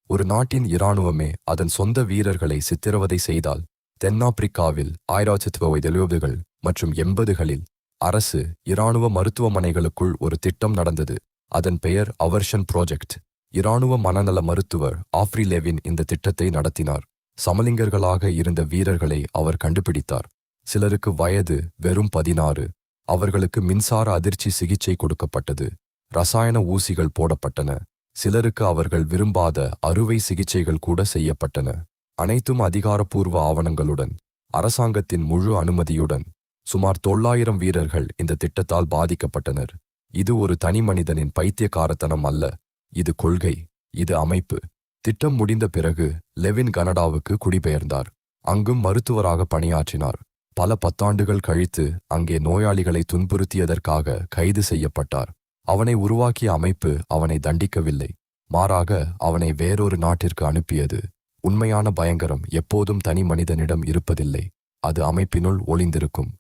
ஒரு நாட்டின் இராணுவமே அதன் சொந்த வீரர்களை சித்திரவதை செய்தால், தென்னாப்பிரிக்காவில் 1970கள் மற்றும் 80களில் அரசு இராணுவ மருத்துவமனைகளுக்குள் ஒரு திட்டம் நடந்தது. அதன் பெயர் அவர்ஷன் ப்ராஜெக்ட். இராணுவ மனநல மருத்துவர் ஆஃப்ரி லெவின் இந்த திட்டத்தை நடத்தினார். சமலிங்கர்களாக இருந்த வீரர்களை அவர் கண்டுபிடித்தார். சிலருக்கு வயது வெறும் 16. அவர்களுக்கு மின்சார அதிர்ச்சி சிகிச்சை கொடுக்கப்பட்டது. ரசாயன ஊசிகள் போடப்பட்டன. சிலருக்கு அவர்கள் விரும்பாத அறுவை சிகிச்சைகள் கூட செய்யப்பட்டன. அனைத்தும் அதிகாரப்பூர்வ ஆவணங்களுடன், அரசாங்கத்தின் முழு அனுமதியுடன். சுமார் 900 வீரர்கள் இந்த திட்டத்தால் பாதிக்கப்பட்டனர். இது ஒரு தனி மனிதனின் பைத்தியக்காரத்தனம் அல்ல. இது கொள்கை. இது அமைப்பு. திட்டம் முடிந்த பிறகு லெவின் கனடாவுக்கு குடிபெயர்ந்தார். அங்கும் மருத்துவராக பணியாற்றினார். பல பத்தாண்டுகள் கழித்து அங்கே நோயாளிகளை துன்புறுத்தியதற்காக கைது செய்யப்பட்டார். அவனை உருவாக்கிய அமைப்பு அவனை தண்டிக்கவில்லை. மாறாக அவனை வேறொரு நாட்டிற்கு அனுப்பியது. உண்மையான பயங்கரம் எப்போதும் தனி மனிதனிடம் இருப்பதில்லை. அது அமைப்பினுள் ஒளிந்திருக்கும்.